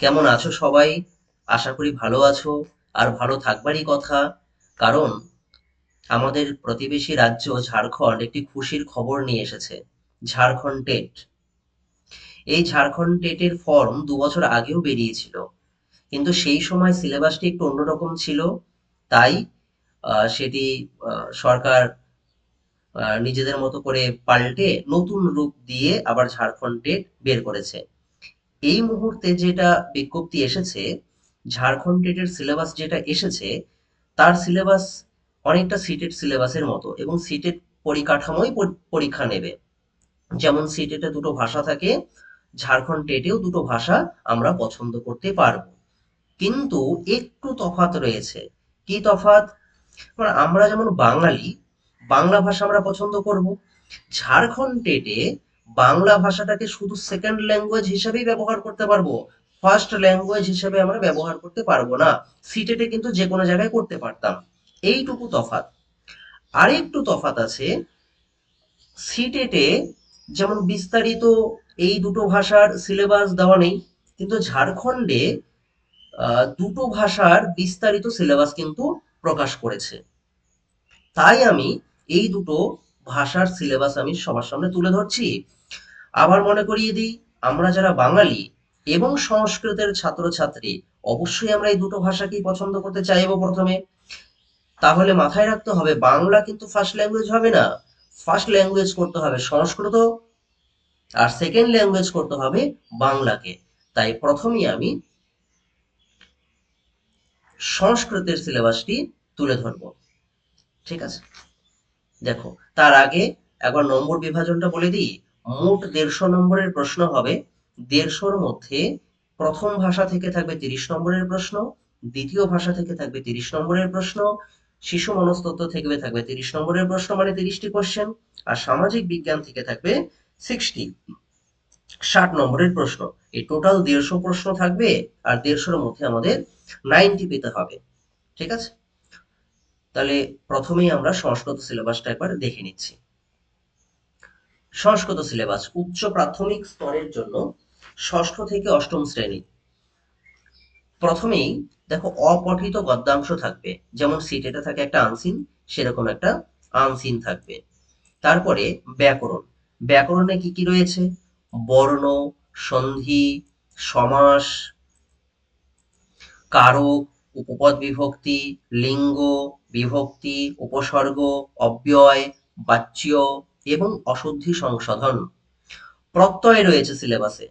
কেমন আছো সবাই? আশা করি ভালো আছো। আর ভালো থাকবারই কথা। কারণ আমাদের প্রতিবেশী রাজ্য ঝাড়খণ্ড একটি খুশির খবর নিয়ে এসেছে। ঝাড়খণ্ড টেট। এই ঝাড়খণ্ড টেটের ফর্ম 2 বছর আগেও বেরিয়েছিল, কিন্তু সেই সময় সিলেবাসটি একটু অন্যরকম ছিল। তাই সেটি সরকার নিজেদের মতো করে পাল্টে নতুন রূপ দিয়ে আবার ঝাড়খণ্ড টেট বের করেছে। এই মুহূর্তে যেটা বিজ্ঞপ্তি এসেছে, ঝাড়খণ্ড টেটের সিলেবাস যেটা এসেছে, তার সিলেবাস অনেকটা সিটেট সিলেবাসের মতো, এবং সিটেট পরিকাঠামোই পরীক্ষা নেবে। যেমন সিটেটে দুটো ভাষা থাকে, ঝাড়খণ্ড টেটেও দুটো ভাষা আমরা পছন্দ করতে পারবো। কিন্তু একটু তফাৎ রয়েছে। কি তফাৎ? মানে আমরা যেমন বাঙালি, বাংলা ভাষা আমরা পছন্দ করব। ঝাড়খণ্ড টেটে বাংলা ভাষাটাকে শুধু সেকেন্ড ল্যাঙ্গুয়েজ হিসেবেই ব্যবহার করতে পারবো, ফার্স্ট ল্যাঙ্গুয়েজ হিসেবে আমরা ব্যবহার করতে পারবো না। সিটেটে কিন্তু যে কোনো জায়গায় করতে পারতাম। এইটুকু তফাৎ। আরেকটু তফাৎ আছে। সিটেটে যেমন বিস্তারিত এই দুটো ভাষার সিলেবাস দেওয়া নেই, কিন্তু ঝাড়খণ্ডে দুটো ভাষার বিস্তারিত সিলেবাস কিন্তু প্রকাশ করেছে। তাই আমি এই দুটো ভাষার সিলেবাস আমি সবার সামনে তুলে ধরছি। আবার মনে করিয়ে দিই, আমরা যারা বাঙালি এবং সংস্কৃতের ছাত্রছাত্রী, অবশ্যই আমরা এই দুটো ভাষাকেই পছন্দ করতে চাইবো প্রথমে। তাহলে মাথায় রাখতে হবে, বাংলা কিন্তু ফার্স্ট ল্যাঙ্গুয়েজ হবে না। ফার্স্ট ল্যাঙ্গুয়েজ করতে হবে সংস্কৃত, আর সেকেন্ড ল্যাঙ্গুয়েজ করতে হবে বাংলাকে। তাই প্রথমেই আমি সংস্কৃতের সিলেবাসটি তুলে ধরবো। ঠিক আছে? দেখো, তার আগে একবার নম্বর বিভাজনটা বলে দিই। মোট 150 নম্বরের প্রশ্ন হবে। 150-র মধ্যে প্রথম ভাষা থেকে থাকবে 30 নম্বরের প্রশ্ন, দ্বিতীয় ভাষা থেকে থাকবে 30 নম্বরের প্রশ্ন, শিশু মনস্তত্ত্ব থেকে থাকবে 30 নম্বরের প্রশ্ন, মানে 30টি কোশ্চেন। আর সামাজিক বিজ্ঞান থেকে থাকবে 60 নম্বরের প্রশ্ন। এই টোটাল 150 প্রশ্ন থাকবে। আর 150-র মধ্যে আমাদের 90 পেতে হবে। ঠিক আছে? তাহলে প্রথমেই আমরা সংস্কৃত সিলেবাসটা একবার দেখে নিচ্ছি। সংস্কৃত সিলেবাস উচ্চ প্রাথমিক স্তরের জন্য, ষষ্ঠ থেকে অষ্টম শ্রেণী। প্রথমেই দেখো, অপঠিত গদ্যাংশ থাকবে। যেমন সিটেটে থাকে একটা আনসিন, সেরকম একটা আনসিন থাকবে। তারপরে ব্যাকরণ। ব্যাকরণে কি কি রয়েছে? বর্ণ, সন্ধি, সমাস, কারক, উপপদ বিভক্তি, লিঙ্গ, বিভক্তি, উপসর্গ, অব্যয়, বাচ্য এবং অশুদ্ধি সংশোধন। প্রত্যয় রয়েছে সিলেবাসে।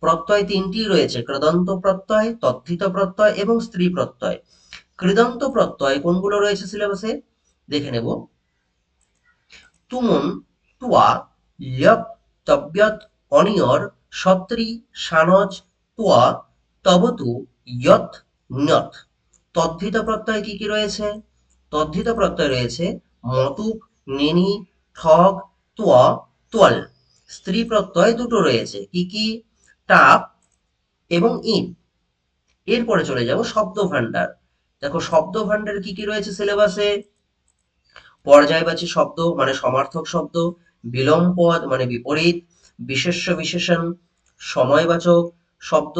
প্রত্যয় 3টি রয়েছে: কৃদন্ত প্রত্যয়, তদ্ধিত প্রত্যয় এবং স্ত্রী প্রত্যয়। কৃদন্ত প্রত্যয় কোনগুলো রয়েছে সিলেবাসে দেখে নেব। তুমুন, তুয়া, ল্যপ, তব্যত, অনিয়র, সত্রি, সানজ, তুয়া, তবতু, ইয়ত, ঞত। তদ্ধিত প্রত্যয় কি কি রয়েছে? তদ্ধিত প্রত্যয় রয়েছে মতুপ, নেনি, ঠগ, তোয়া, তোয়াল। স্ত্রী প্রত্যয় দুটো রয়েছে, কি কি? টাপ এবং ইন। এরপরে চলে যাব শব্দ ভান্ডার। দেখো, শব্দ ভান্ডার কি কি রয়েছে সিলেবাসে? পর্যায়বাচী শব্দ মানে সমার্থক শব্দ, বিলোম পদ মানে বিপরীত, বিশেষ্য বিশেষণ, সময়বাচক শব্দ,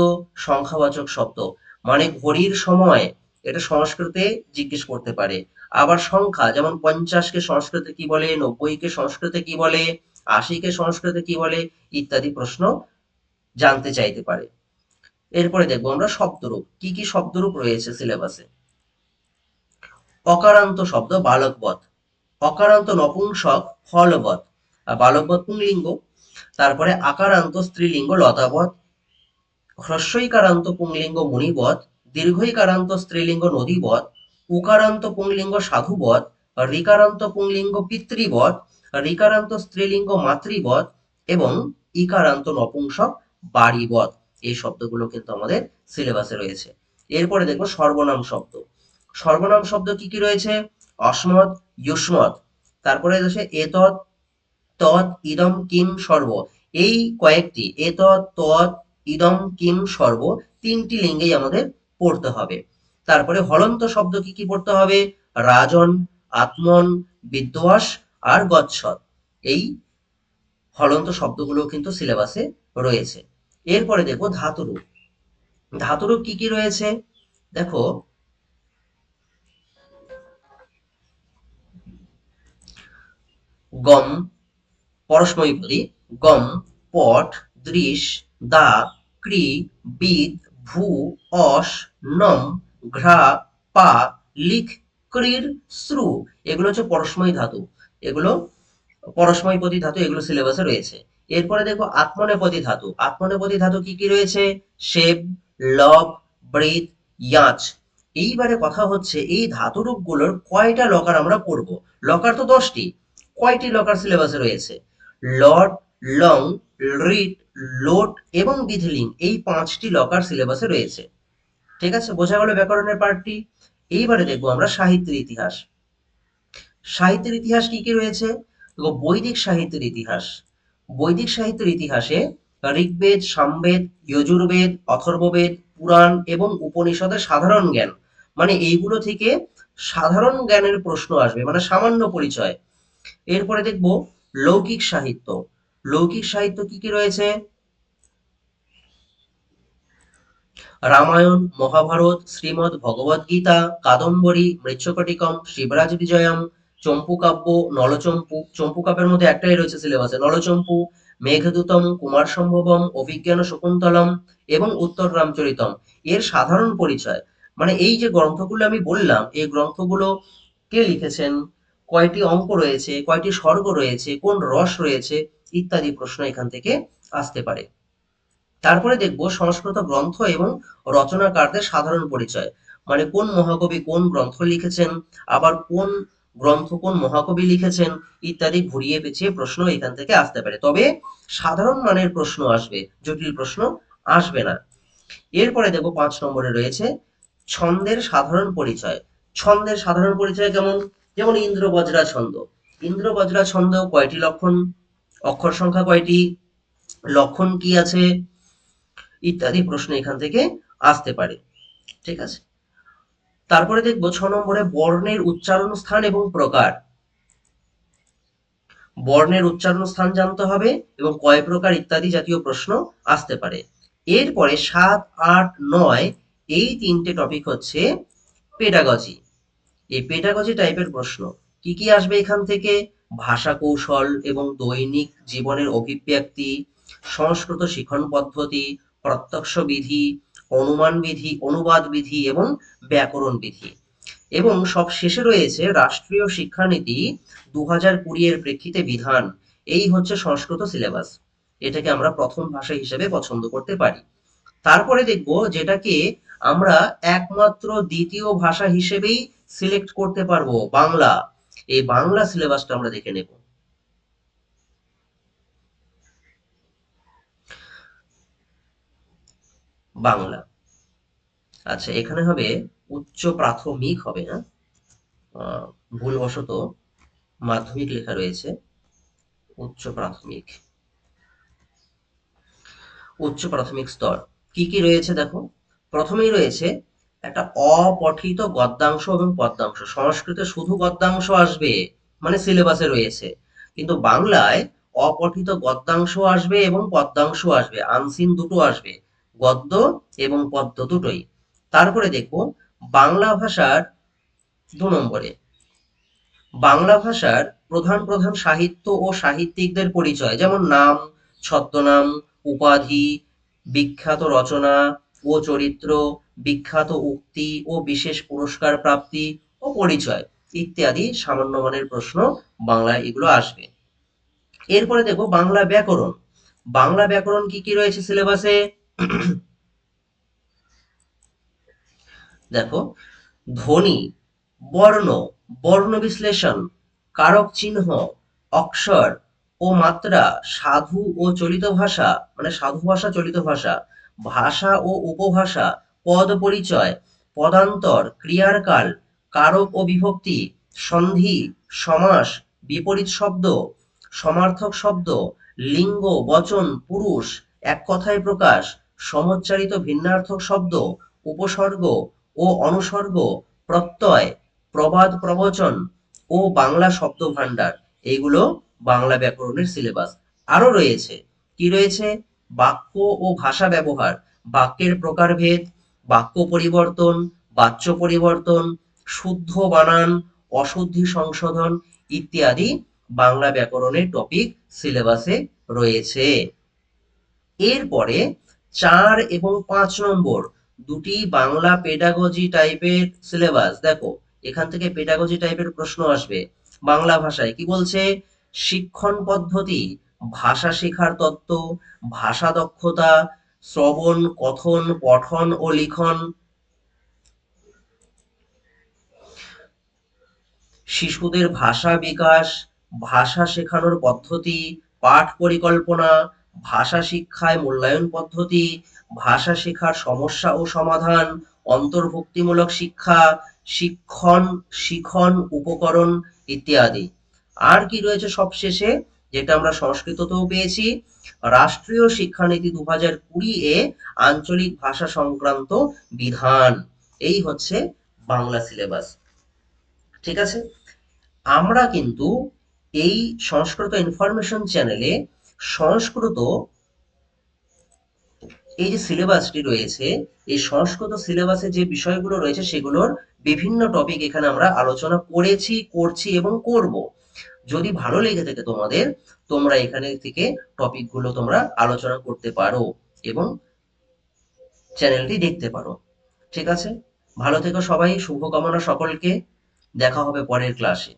সংখ্যাবাচক শব্দ। মানে ঘড়ির সময়, এটা সংস্কৃতে জিজ্ঞেস করতে পারে। আবার সংখ্যা, যেমন 50-কে সংস্কৃতে কি বলে, 90-কে সংস্কৃতে কি বলে, 80-কে সংস্কৃতে কি বলে, ইত্যাদি প্রশ্ন জানতে চাইতে পারে। এরপরে দেখবো আমরা শব্দরূপ। কি কি শব্দরূপ রয়েছে সিলেবাসে? অকারান্ত শব্দ বালকবধ, অকারান্ত নপুংসক ফলবৎ, আর বালকবধ পুংলিঙ্গ। তারপরে আকারান্ত স্ত্রীলিঙ্গ লতাবৎ, হ্রস্বইকারান্ত পুংলিঙ্গ মুনিবৎ, দীর্ঘইকারান্ত স্ত্রীলিঙ্গ নদীবৎ, উকারান্ত পুংলিঙ্গ সাধুবৎ, ঋকারান্ত পুংলিঙ্গ পিতৃবৎ, ঋকারান্ত স্ত্রীলিঙ্গ মাতৃবৎ এবং ইকারান্ত নপুংসক বাড়িবৎ। এই শব্দগুলো কিন্তু আমাদের সিলেবাসে রয়েছে। এরপরে দেখবো সর্বনাম শব্দ। সর্বনাম শব্দ কি কি রয়েছে? অসমত, যুষ্মৎ। তারপরে রয়েছে এতৎ, তৎ, ইদম, কিম, সর্ব। এই কয়েকটি এতৎ, তৎ, ইদম, কিম, সর্ব 3টি লিঙ্গেই আমাদের পড়তে হবে। তারপরে হলন্ত শব্দ কি কি পড়তে হবে? রাজন, আত্মন, বিদ্বাস আর গচ্ছদ। এই হলন্ত শব্দগুলো কিন্তু সিলেবাসে রয়েছে। এরপরে দেখবো ধাতুরূপ। ধাতুরূপ কি কি রয়েছে দেখো, গম, পরস্মৈপদী, গম, পট, দৃশ, দা, ক্রি, বিদ, ভূ, অস, নম, ঘ্রা, পা, লিখ, ক্রির, শ্রু, এগুলো হচ্ছে পরস্মৈ ধাতু। এগুলো পরস্মৈপদী ধাতু, এগুলো সিলেবাসে রয়েছে। এরপরে দেখো আত্মনেপদী ধাতু। আত্মনেপদী ধাতু কি কি রয়েছে? সেব, লব, বৃত, ইয়াচ। এইবারে কথা হচ্ছে এই ধাতুরূপগুলোর কয়টা লকার আমরা পড়বো। লকার তো 10টি, কয়টি লকার সিলেবাসে রয়েছে? লট, লং, রিট, লোট এবং বিধিলিং, এই 5টি লকার সিলেবাসে রয়েছে। ঠিক আছে, বোঝা গেল ব্যাকরণের পার্টটি। এইবারে দেখবো আমরা সাহিত্যের ইতিহাস। সাহিত্যের ইতিহাস কি কি রয়েছে? দেখো বৈদিক সাহিত্যের ইতিহাস। বৈদিক সাহিত্যের ইতিহাসে ঋগ্বেদ, সামবেদ, যজুর্বেদ, অথর্ববেদ, পুরাণ এবং উপনিষদের সাধারণ জ্ঞান, মানে এইগুলো থেকে সাধারণ জ্ঞানের প্রশ্ন আসবে, মানে সামান্য পরিচয়। এরপরে দেখব লৌকিক সাহিত্য। লৌকিক সাহিত্য কি কি রয়েছে? রামায়ণ, মহাভারত, শ্রীমদ্ ভগবদ গীতা, কাদম্বরী, মৃচ্ছকটিকম, শিবরাজ বিজয়ম, চম্পু কাব্য, নলচম্পু। চম্পু কাব্যের মধ্যে একটাই রয়েছে সিলেবাসে, নলচম্পু, মেঘদূতম, কুমার সম্ভবম, অভিজ্ঞান শকুন্তলম এবং উত্তর রামচরিতম। এর সাধারণ পরিচয়, মানে এই যে গ্রন্থগুলো আমি বললাম, এই গ্রন্থগুলো কে লিখেছেন, কয়টি অঙ্ক রয়েছে, কয়টি স্বর্গ রয়েছে, কোন রস রয়েছে, ইত্যাদি প্রশ্ন এখান থেকে আসতে পারে। তারপরে দেখব সংস্কৃত গ্রন্থ এবং রচনাকারদের সাধারণ পরিচয়, মানে কোন মহাকবি কোন গ্রন্থ লিখেছেন, আবার কোন গ্রন্থ কোন মহাকবি লিখেছেন, ইত্যাদি ঘুরিয়ে পেঁচিয়ে প্রশ্ন এখান থেকে আসতে পারে। তবে সাধারণ মানের প্রশ্ন আসবে, জটিল প্রশ্ন আসবে না। এরপরে দেখো 5 নম্বরে রয়েছে ছন্দের সাধারণ পরিচয়। ছন্দের সাধারণ পরিচয় কেমন? যেমন ইন্দ্র বজ্রা ছন্দ। ইন্দ্র বজ্রা ছন্দ কয়টি লক্ষণ, অক্ষর সংখ্যা কয়টি, লক্ষণ কি আছে, ইত্যাদি প্রশ্ন এখান থেকে আসতে পারে। ঠিক আছে, তারপরে দেখবো 6 নম্বরে বর্ণের উচ্চারণ স্থান এবং প্রকার। বর্ণের উচ্চারণ স্থান জানতে হবে এবং কয় প্রকার ইত্যাদি জাতীয় প্রশ্ন আসতে পারে। এরপরে 7, 8, 9 এই 3টে টপিক হচ্ছে পেডাগজি। এই পেডাগজি টাইপের প্রশ্ন কি কি আসবে এখান থেকে? ভাষা কৌশল এবং দৈনিক জীবনের অভিব্যক্তি, সংস্কৃত শিখন পদ্ধতি, প্রত্যক্ষ বিধি, অনুমান বিধি, অনুবাদ বিধি এবং ব্যাকরণ বিধি। এবং সব শেষে রয়েছে রাষ্ট্রীয় শিক্ষানীতি 2020 এর প্রেক্ষিতে বিধান। এই হচ্ছে সংস্কৃত সিলেবাস। এটাকে আমরা প্রথম ভাষা হিসেবে পছন্দ করতে পারি। তারপরে দেখব যেটাকে আমরা একমাত্র দ্বিতীয় ভাষা হিসেবেই সিলেক্ট করতে পারবো, বাংলা। এই বাংলা সিলেবাসটা আমরা দেখে নেব। বাংলা, আচ্ছা এখানে হবে উচ্চ প্রাথমিক হবে না, ভুলবশত মাধ্যমিক লেখা রয়েছে, উচ্চ প্রাথমিক। উচ্চ প্রাথমিক স্তর কি কি রয়েছে দেখো, প্রথমেই রয়েছে একটা অপঠিত গদ্যাংশ এবং পদ্যাংশ। সংস্কৃতে শুধু গদ্যাংশ আসবে, মানে সিলেবাসে রয়েছে, কিন্তু বাংলায় অপঠিত গদ্যাংশ আসবে এবং পদ্যাংশ আসবে, আনসিন দুটো আসবে, গদ্য এবং পদ্য দুটোই। তারপরে দেখো বাংলা ভাষার 2 নম্বরে বাংলা ভাষার প্রধান প্রধান সাহিত্য ও সাহিত্যিকদের পরিচয়, যেমন নাম, ছদ্মনাম, উপাধি, বিখ্যাত রচনা ও চরিত্র, বিখ্যাত উক্তি ও বিশেষ পুরস্কার প্রাপ্তি ও পরিচয়, ইত্যাদি সামান্য মানের প্রশ্ন বাংলায় এগুলো আসবে। এরপরে দেখো বাংলা ব্যাকরণ। বাংলা ব্যাকরণ কি কি রয়েছে সিলেবাসে? দেখো ধ্বনি, বর্ণ, বর্ণ বিশ্লেষণ, কারক চিহ্ন, অক্ষর ও মাত্রা, সাধু ও চলিত ভাষা, মানে সাধু ভাষা চলিত ভাষা, ভাষা ও উপভাষা, পদ পরিচয়, পদান্তর, ক্রিয়ার কাল, কারক ও বিভক্তি, সন্ধি, সমাস, বিপরীত শব্দ, সমার্থক শব্দ, লিঙ্গ, বচন, পুরুষ, এক কথায় প্রকাশ, সমচ্চারিত ভিন্নার্থক শব্দ, উপসর্গ ও অনুসর্গ, প্রত্যয়, প্রবাদ প্রবচন ও বাংলা শব্দ ভান্ডার, এইগুলো বাংলা ব্যাকরণের সিলেবাস। আরো রয়েছে কি রয়েছে? বাক্য ও ভাষা ব্যবহার, বাক্যের প্রকারভেদ, বাক্য পরিবর্তন, বাচ্য পরিবর্তন, শুদ্ধ বানান, অশুদ্ধি সংশোধন ইত্যাদি বাংলা ব্যাকরণের টপিক সিলেবাসে রয়েছে। এরপরে 4 এবং 5 নম্বর দুটি বাংলা পেডাগজি টাইপের সিলেবাস। দেখো, এখান থেকে পেডাগজি টাইপের প্রশ্ন আসবে। বাংলা ভাষায় কি বলছে? শিক্ষণ পদ্ধতি, ভাষা শেখার তত্ত্ব, ভাষা দক্ষতা, শ্রবণ, কথন, পঠন ও লিখন, শিশুদের ভাষা বিকাশ, ভাষা শেখানোর পদ্ধতি, পাঠ পরিকল্পনা, ভাষা শিক্ষায় মূল্যায়ন পদ্ধতি, ভাষা শেখার সমস্যা ও সমাধান, অন্তর্ভুক্তিমূলক শিক্ষা, শিক্ষণ, শিখন উপকরণ ইত্যাদি। আর কি রয়েছে সবশেষে, যেটা আমরা সংস্কৃততেও পেয়েছি, রাষ্ট্রীয় শিক্ষানীতি 2020 এ আঞ্চলিক ভাষা সংক্রান্ত বিধান। এই হচ্ছে বাংলা সিলেবাস। ঠিক আছে? আমরা কিন্তু এই সংস্কৃত ইনফরমেশন চ্যানেলে সংস্কৃত এই যে সিলেবাসটি রয়েছে, এই সংস্কৃত সিলেবাসে যে বিষয়গুলো রয়েছে সেগুলোর বিভিন্ন টপিক এখানে আমরা আলোচনা করেছি, করছি এবং করব। যদি ভালো লেগে থাকে তোমাদের, তোমরা এখানে থেকে টপিকগুলো তোমরা আলোচনা করতে পারো এবং চ্যানেলটি দেখতে পারো। ঠিক আছে? ভালো থেকো সবাই, শুভকামনা সকলকে। দেখা হবে পরের ক্লাসে।